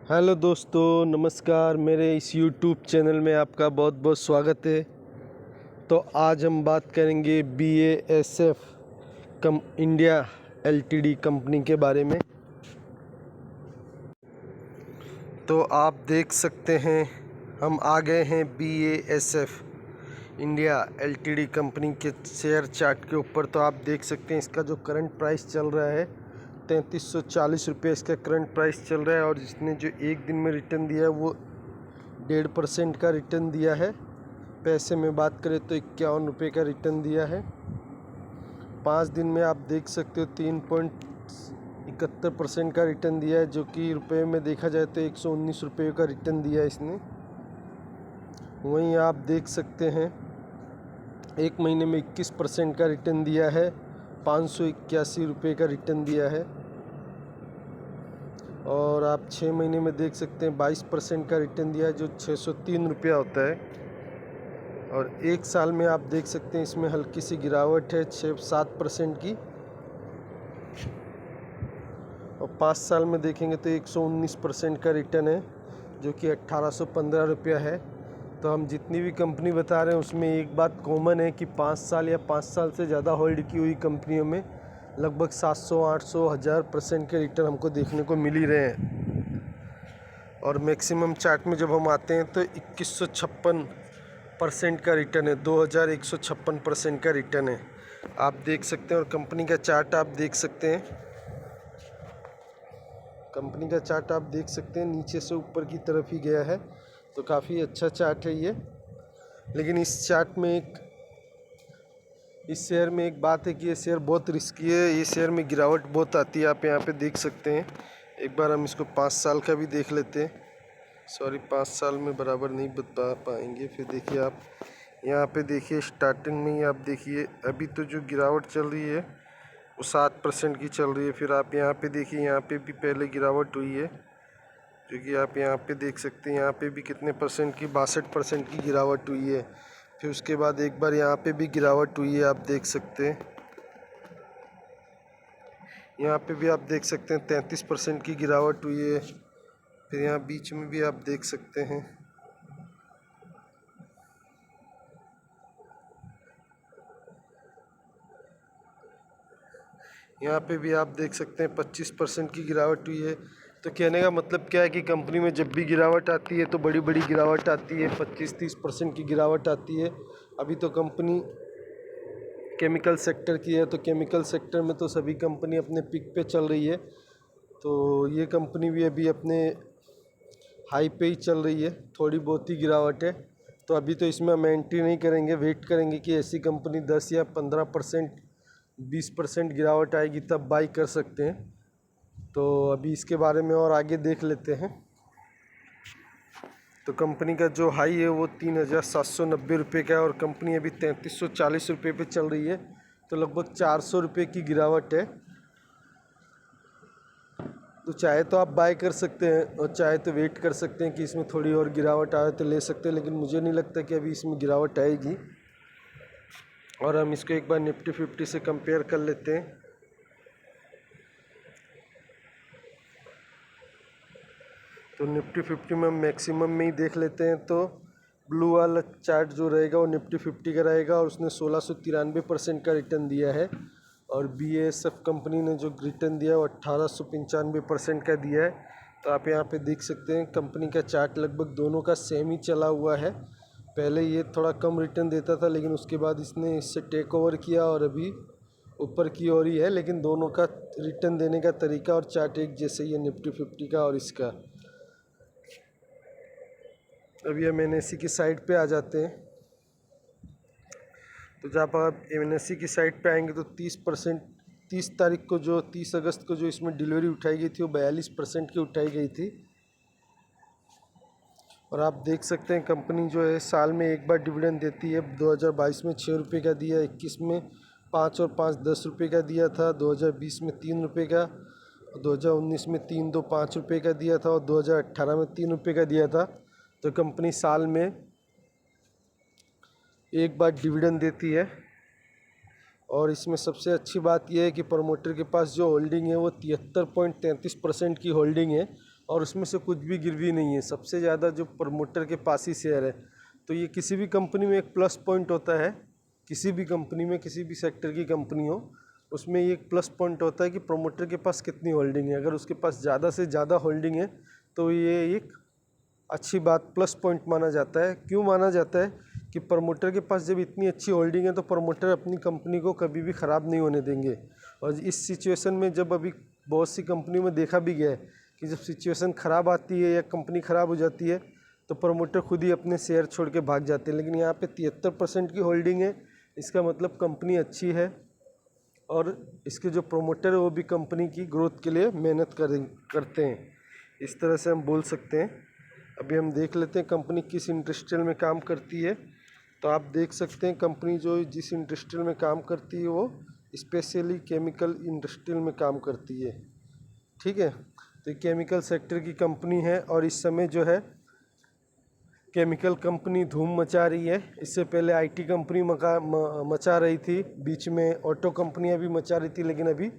Hello दोस्तों, नमस्कार। मेरे इस यूट्यूब चैनल में आपका बहुत बहुत स्वागत है। तो आज हम बात करेंगे BASF इंडिया LTD कंपनी के बारे में। तो आप देख सकते हैं हम आ गए हैं BASF इंडिया LTD कंपनी के शेयर चार्ट के ऊपर। तो आप देख सकते हैं इसका जो करंट प्राइस चल रहा है 3340 रुपये इसका करंट प्राइस चल रहा है। और जिसने जो एक दिन में रिटर्न दिया है वो 1.5% का रिटर्न दिया है। पैसे में बात करें तो 51 रुपये का रिटर्न दिया है। 5 दिन में आप देख सकते हो 3.71% का रिटर्न दिया है, जो कि रुपए में देखा जाए तो 119 रुपये का रिटर्न दिया है इसने। वहीं आप देख सकते हैं एक महीने में 21% का रिटर्न दिया है, 581 रुपये का रिटर्न दिया है। और आप 6 महीने में देख सकते हैं 22% का रिटर्न दिया है, जो 603 रुपया होता है। और एक साल में आप देख सकते हैं इसमें हल्की सी गिरावट है 6-7% की। और 5 साल में देखेंगे तो 119% का रिटर्न है, जो कि 1815 रुपया है। तो हम जितनी भी कंपनी बता रहे हैं उसमें एक बात कॉमन है कि 5 साल या 5 साल से ज़्यादा होल्ड की हुई कंपनियों में लगभग 700-800-1000% के रिटर्न हमको देखने को मिल ही रहे हैं। और मैक्सिमम चार्ट में जब हम आते हैं तो 2156% का रिटर्न है, 2156% का रिटर्न है आप देख सकते हैं। और कंपनी का चार्ट आप देख सकते हैं, कंपनी का चार्ट आप देख सकते हैं नीचे से ऊपर की तरफ ही गया है। तो काफ़ी अच्छा चार्ट है ये। लेकिन इस चार्ट में इस शेयर में एक बात है कि ये शेयर बहुत रिस्की है। ये शेयर में गिरावट बहुत आती है, आप यहाँ पे देख सकते हैं। एक बार हम इसको 5 साल का भी देख लेते हैं। सॉरी, 5 साल में बराबर नहीं बता पाएंगे। फिर देखिए आप यहाँ पे देखिए स्टार्टिंग में ही आप देखिए अभी तो जो गिरावट चल रही है वो 7% की चल रही है। फिर आप यहाँ पे देखिए, यहाँ पे भी पहले गिरावट हुई है, जो कि आप यहाँ पे देख सकते हैं। यहाँ पे भी कितने परसेंट की 62% की गिरावट हुई है। फिर उसके बाद एक बार यहाँ पे भी गिरावट हुई है, आप देख सकते हैं। यहाँ पे भी आप देख सकते हैं 33% की गिरावट हुई है। फिर यहाँ बीच में भी आप देख सकते हैं। यहाँ पे भी आप देख सकते हैं 25% की गिरावट हुई है। तो कहने का मतलब क्या है कि कंपनी में जब भी गिरावट आती है तो बड़ी बड़ी गिरावट आती है, 25-30% की गिरावट आती है। अभी तो कंपनी केमिकल सेक्टर की है, तो केमिकल सेक्टर में तो सभी कंपनी अपने पिक पे चल रही है। तो ये कंपनी भी अभी अपने हाई पे ही चल रही है, थोड़ी बहुत ही गिरावट है। तो अभी तो इसमें हम एंट्री नहीं करेंगे, वेट करेंगे कि ऐसी कंपनी 10 या 15%, 20% गिरावट आएगी तब बाई कर सकते हैं। तो अभी इसके बारे में और आगे देख लेते हैं। तो कंपनी का जो हाई है वो 3790 रुपये का है और कंपनी अभी 3340 रुपये पे चल रही है। तो लगभग 400 रुपये की गिरावट है। तो चाहे तो आप बाय कर सकते हैं और चाहे तो वेट कर सकते हैं कि इसमें थोड़ी और गिरावट आए तो ले सकते हैं, लेकिन मुझे नहीं लगता कि अभी इसमें गिरावट आएगी। और हम इसको एक बार निफ्टी 50 से कंपेयर कर लेते हैं। तो निफ्टी 50 में हम मैक्सिमम में ही देख लेते हैं। तो ब्लू वाला चार्ट जो रहेगा वो निफ्टी 50 का रहेगा और उसने 1693% का रिटर्न दिया है। और BASF कंपनी ने जो रिटर्न दिया है वो 1895% का दिया है। तो आप यहाँ पे देख सकते हैं कंपनी का चार्ट लगभग दोनों का सेम ही चला हुआ है। पहले ये थोड़ा कम रिटर्न देता था, लेकिन उसके बाद इसने इससे टेक ओवर किया और अभी ऊपर की ओर ही है। लेकिन दोनों का रिटर्न देने का तरीका और चार्ट एक जैसे ही है, निफ्टी 50 का और इसका। अभी हम NSE की साइट पे आ जाते हैं। तो जब आप NSE की साइट पे आएंगे तो 30 तारीख को, जो 30 अगस्त को जो इसमें डिलीवरी उठाई गई थी वो 42% की उठाई गई थी। और आप देख सकते हैं कंपनी जो है साल में एक बार डिविडेंड देती है। 2022 में 6 रुपये का दिया, 21 में 5 और 5 10 रुपये का दिया था, 2020 में 3 रुपये का, 2019 में 3 2 5 रुपये का दिया था और 2018 में 3 रुपये का दिया था। तो कंपनी साल में एक बार डिविडेंड देती है। और इसमें सबसे अच्छी बात यह है कि प्रमोटर के पास जो होल्डिंग है वो 73.33% की होल्डिंग है, और उसमें से कुछ भी गिरवी नहीं है। सबसे ज़्यादा जो प्रमोटर के पास ही शेयर है। तो ये किसी भी कंपनी में एक प्लस पॉइंट होता है, किसी भी कंपनी में, किसी भी सेक्टर की कंपनी हो, उसमें ये एक प्लस पॉइंट होता है कि प्रमोटर के पास कितनी होल्डिंग है। अगर उसके पास ज़्यादा से ज़्यादा होल्डिंग है तो ये एक अच्छी बात, प्लस पॉइंट माना जाता है। क्यों माना जाता है कि प्रमोटर के पास जब इतनी अच्छी होल्डिंग है तो प्रमोटर अपनी कंपनी को कभी भी ख़राब नहीं होने देंगे। और इस सिचुएशन में जब अभी बहुत सी कंपनियों में देखा भी गया है कि जब सिचुएशन ख़राब आती है या कंपनी ख़राब हो जाती है तो प्रमोटर खुद ही अपने शेयर छोड़ के भाग जाते हैं। लेकिन यहाँ पे 73% की होल्डिंग है, इसका मतलब कंपनी अच्छी है और इसके जो प्रमोटर है वो भी कंपनी की ग्रोथ के लिए मेहनत करते हैं, इस तरह से हम बोल सकते हैं। अभी हम देख लेते हैं कंपनी किस इंडस्ट्रियल में काम करती है। तो आप देख सकते हैं कंपनी जो जिस इंडस्ट्रियल में काम करती है वो स्पेशली केमिकल इंडस्ट्रियल में काम करती है। ठीक है, तो केमिकल सेक्टर की कंपनी है और इस समय जो है केमिकल कंपनी धूम मचा रही है। इससे पहले आईटी कंपनी मचा रही थी, बीच में ऑटो कंपनियां भी मचा रही थी, लेकिन अभी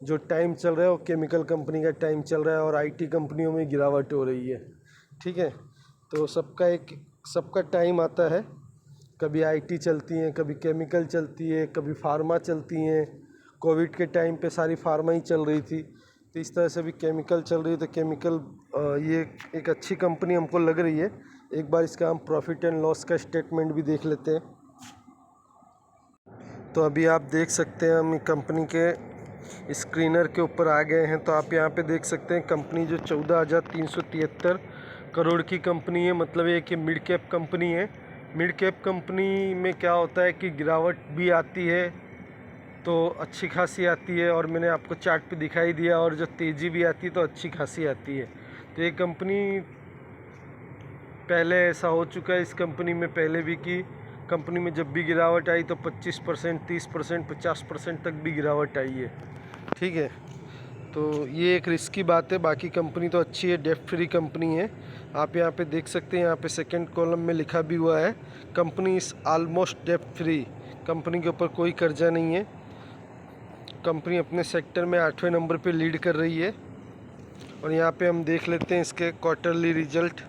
जो टाइम चल रहा है वो केमिकल कंपनी का टाइम चल रहा है और आईटी कंपनियों में गिरावट हो रही है। ठीक है, तो सबका टाइम आता है, कभी आईटी चलती हैं, कभी केमिकल चलती है, कभी फार्मा चलती हैं। कोविड के टाइम पे सारी फार्मा ही चल रही थी, तो इस तरह से अभी केमिकल चल रही है। तो केमिकल ये एक अच्छी कंपनी हमको लग रही है। एक बार इसका हम प्रॉफिट एंड लॉस का स्टेटमेंट भी देख लेते हैं। तो अभी आप देख सकते हैं हम कंपनी के स्क्रीनर के ऊपर आ गए हैं। तो आप यहाँ पे देख सकते हैं कंपनी जो 14,373 करोड़ की कंपनी है, मतलब ये कि मिड कैप कंपनी है। मिड कैप कंपनी में क्या होता है कि गिरावट भी आती है तो अच्छी खासी आती है, और मैंने आपको चार्ट पे दिखाई दिया, और जो तेज़ी भी आती है तो अच्छी खासी आती है। तो ये कंपनी पहले ऐसा हो चुका है इस कंपनी में पहले भी कि कंपनी में जब भी गिरावट आई तो 25%, 30%, 50% तक भी गिरावट आई है। ठीक है, तो ये एक रिस्की बात है। बाकी कंपनी तो अच्छी है, डेब्ट फ्री कंपनी है। आप यहाँ पे देख सकते हैं, यहाँ पे सेकंड कॉलम में लिखा भी हुआ है कंपनी इज़ ऑलमोस्ट डेब्ट फ्री। कंपनी के ऊपर कोई कर्जा नहीं है। कंपनी अपने सेक्टर में 8वें नंबर पे लीड कर रही है। और यहाँ पे हम देख लेते हैं इसके क्वार्टरली रिजल्ट।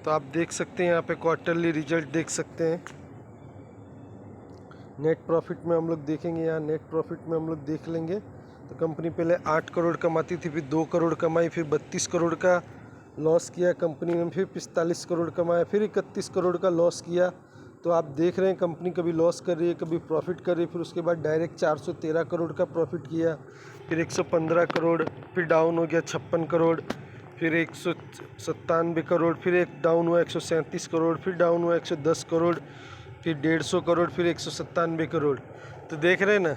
तो आप देख सकते हैं यहाँ पे क्वार्टरली रिजल्ट देख सकते हैं। नेट प्रॉफिट में हम लोग देखेंगे, यहाँ नेट प्रॉफिट में हम लोग देख लेंगे तो कंपनी पहले 8 करोड़ कमाती थी, फिर 2 करोड़ कमाई, फिर 32 करोड़ का लॉस किया कंपनी ने, फिर 45 करोड़ कमाया, फिर 31 करोड़ का लॉस किया। तो आप देख रहे हैं कंपनी कभी लॉस कर रही है, कभी प्रॉफिट कर रही है। फिर उसके बाद डायरेक्ट 413 करोड़ का प्रॉफिट किया, फिर 115 करोड़, फिर डाउन हो गया 56 करोड़, फिर 197 करोड़, फिर एक डाउन हुआ 137 करोड़, फिर डाउन हुआ 110 करोड़, फिर 150 करोड़, फिर 197 करोड़। तो देख रहे हैं ना,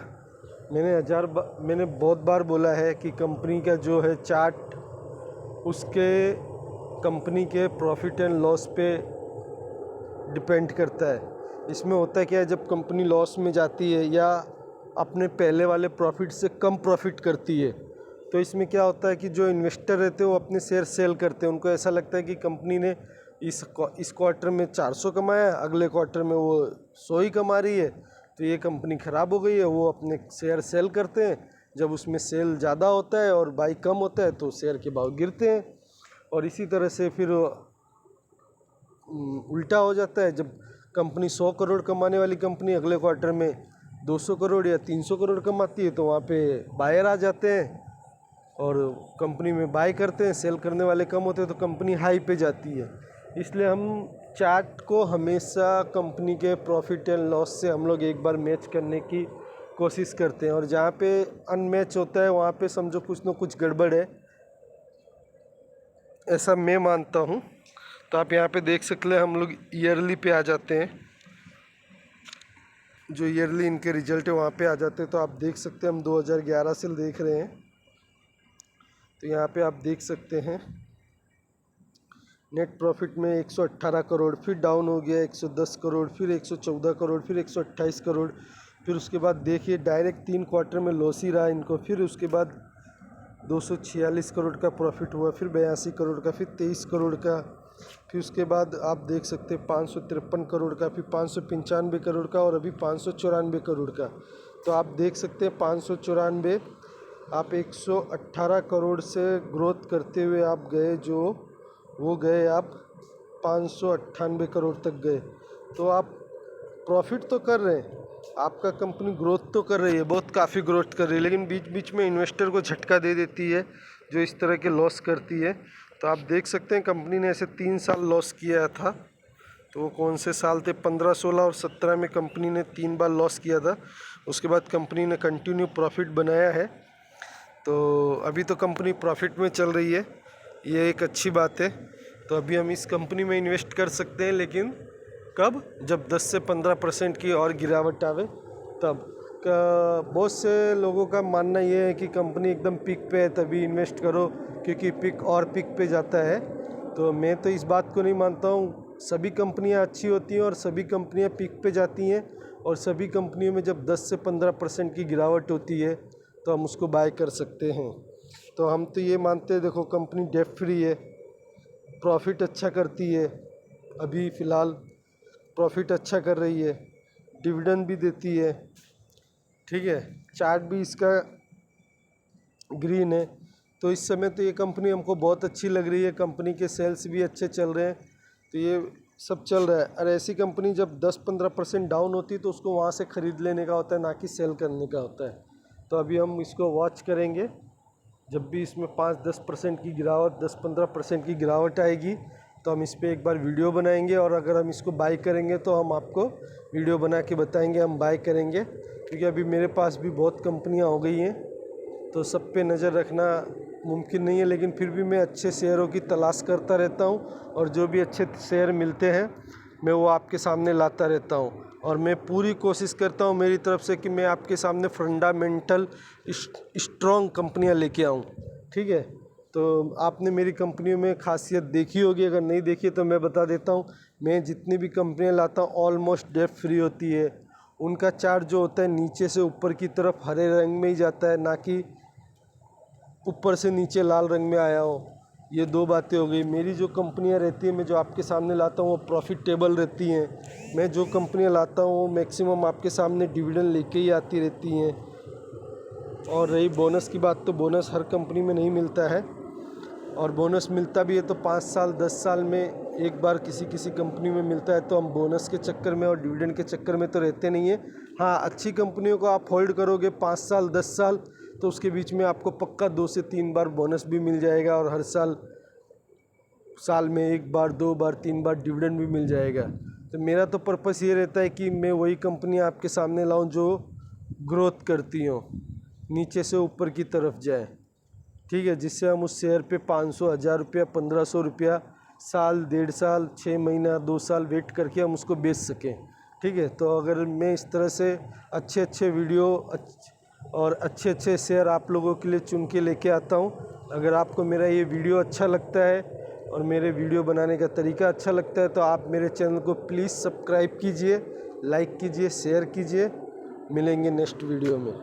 मैंने बहुत बार बोला है कि कंपनी का जो है चार्ट उसके कंपनी के प्रॉफिट एंड लॉस पे डिपेंड करता है। इसमें होता है क्या, जब कंपनी लॉस में जाती है या अपने पहले वाले प्रॉफिट से कम प्रॉफिट करती है तो इसमें क्या होता है कि जो इन्वेस्टर रहते हैं वो अपने शेयर सेल करते हैं। उनको ऐसा लगता है कि कंपनी ने इस क्वार्टर में 400 कमाया, अगले क्वार्टर में वो 100 ही कमा रही है, तो ये कंपनी ख़राब हो गई है। वो अपने शेयर सेल करते हैं। जब उसमें सेल ज़्यादा होता है और बाई कम होता है तो शेयर के भाव गिरते हैं। और इसी तरह से फिर उल्टा हो जाता है। जब कंपनी 100 करोड़ कमाने वाली कंपनी अगले क्वार्टर में 200 करोड़ या 300 करोड़ कमाती है तो वहाँ पे बायर आ जाते हैं और कंपनी में बाय करते हैं। सेल करने वाले कम होते हैं तो कंपनी हाई पे जाती है। इसलिए हम चार्ट को हमेशा कंपनी के प्रॉफिट एंड लॉस से हम लोग एक बार मैच करने की कोशिश करते हैं, और जहाँ पे अनमैच होता है वहाँ पे समझो कुछ ना कुछ गड़बड़ है, ऐसा मैं मानता हूँ। तो आप यहाँ पे देख सकते हैं, हम लोग ईयरली पे आ जाते हैं, जो ईयरली इनके रिजल्ट है वहाँ पे आ जाते हैं। तो आप देख सकते हैं हम 2011 से देख रहे हैं। तो यहाँ पे आप देख सकते हैं नेट प्रॉफिट में 118 करोड़, फिर डाउन हो गया 110 करोड़, फिर 114 करोड़, फिर 128 करोड़। फिर उसके बाद देखिए डायरेक्ट 3 क्वार्टर में लॉस ही रहा इनको। फिर उसके बाद 246 करोड़ का प्रॉफिट हुआ, फिर 82 करोड़ का, फिर 23 करोड़ का, फिर उसके बाद आप देख सकते हैं 553 करोड़ का, फिर 595 करोड़ का, और अभी 594 करोड़ का। तो आप देख सकते हैं 594, आप 118 करोड़ से ग्रोथ करते हुए आप गए, जो वो गए आप 598 करोड़ तक गए। तो आप प्रॉफिट तो कर रहे हैं, आपका कंपनी ग्रोथ तो कर रही है, बहुत काफ़ी ग्रोथ कर रही है, लेकिन बीच बीच में इन्वेस्टर को झटका दे देती है जो इस तरह के लॉस करती है। तो आप देख सकते हैं कंपनी ने ऐसे 3 साल लॉस किया था। तो वो कौन से साल थे? 15, 16 और 17 में कंपनी ने 3 बार लॉस किया था। उसके बाद कंपनी ने कंटिन्यू प्रॉफिट बनाया है। तो अभी तो कंपनी प्रॉफिट में चल रही है, ये एक अच्छी बात है। तो अभी हम इस कंपनी में इन्वेस्ट कर सकते हैं, लेकिन कब? जब 10 से 15% की और गिरावट आवे तब। बहुत से लोगों का मानना ये है कि कंपनी एकदम पीक पे है तभी इन्वेस्ट करो, क्योंकि पीक और पीक पे जाता है। तो मैं तो इस बात को नहीं मानता हूँ। सभी कंपनियाँ अच्छी होती हैं और सभी कंपनियाँ पीक पे जाती हैं, और सभी कंपनियों में जब 10 से 15% की गिरावट होती है तो हम उसको बाय कर सकते हैं। तो हम तो ये मानते हैं, देखो कंपनी डेट फ्री है, प्रॉफिट अच्छा करती है, अभी फ़िलहाल प्रॉफिट अच्छा कर रही है, डिविडेंड भी देती है, ठीक है, चार्ट भी इसका ग्रीन है। तो इस समय तो ये कंपनी हमको बहुत अच्छी लग रही है, कंपनी के सेल्स भी अच्छे चल रहे हैं, तो ये सब चल रहा है। और ऐसी कंपनी जब 10-15% डाउन होती है तो उसको वहाँ से ख़रीद लेने का होता है, ना कि सेल करने का होता है। तो अभी हम इसको वॉच करेंगे, जब भी इसमें 5-10% की गिरावट, 10-15% की गिरावट आएगी तो हम इस पर एक बार वीडियो बनाएंगे, और अगर हम इसको बाय करेंगे तो हम आपको वीडियो बना के बताएंगे हम बाय करेंगे। क्योंकि अभी मेरे पास भी बहुत कंपनियां हो गई हैं, तो सब पे नज़र रखना मुमकिन नहीं है, लेकिन फिर भी मैं अच्छे शेयरों की तलाश करता रहता हूं, और जो भी अच्छे शेयर मिलते हैं मैं वो आपके सामने लाता रहता हूं। और मैं पूरी कोशिश करता हूं मेरी तरफ से कि मैं आपके सामने फंडामेंटल स्ट्रॉन्ग कंपनियां लेके आऊं, ठीक है। तो आपने मेरी कंपनियों में खासियत देखी होगी, अगर नहीं देखी तो मैं बता देता हूं। मैं जितनी भी कंपनियां लाता हूं ऑलमोस्ट डेट फ्री होती है। उनका चार्ट जो होता है नीचे से ऊपर की तरफ हरे रंग में ही जाता है, ना कि ऊपर से नीचे लाल रंग में आया हो। ये 2 बातें हो गई। मेरी जो कंपनियां रहती हैं, मैं जो आपके सामने लाता हूँ वो प्रॉफिटेबल रहती हैं। मैं जो कंपनियां लाता हूँ वो मैक्सिमम आपके सामने डिविडेंड लेके ही आती रहती हैं। और रही बोनस की बात, तो बोनस हर कंपनी में नहीं मिलता है, और बोनस मिलता भी है तो 5 साल 10 साल में एक बार किसी किसी कंपनी में मिलता है। तो हम बोनस के चक्कर में और डिविडेंड के चक्कर में तो रहते नहीं हैं। हाँ, अच्छी कंपनियों को आप होल्ड करोगे 5 साल 10 साल, तो उसके बीच में आपको पक्का 2 से 3 बार बोनस भी मिल जाएगा, और हर साल में 1 बार 2 बार 3 बार डिविडेंड भी मिल जाएगा। तो मेरा तो पर्पस ये रहता है कि मैं वही कंपनियाँ आपके सामने लाऊं जो ग्रोथ करती हों, नीचे से ऊपर की तरफ जाए, ठीक है, जिससे हम उस शेयर पे 500, 1000 रुपया, 1500 रुपया साल, 1.5 साल, 6 महीना, 2 साल वेट करके हम उसको बेच सकें, ठीक है। तो अगर मैं इस तरह से अच्छे अच्छे वीडियो और अच्छे अच्छे शेयर आप लोगों के लिए चुन के लेके आता हूँ। अगर आपको मेरा ये वीडियो अच्छा लगता है और मेरे वीडियो बनाने का तरीका अच्छा लगता है तो आप मेरे चैनल को प्लीज़ सब्सक्राइब कीजिए, लाइक कीजिए, शेयर कीजिए। मिलेंगे नेक्स्ट वीडियो में।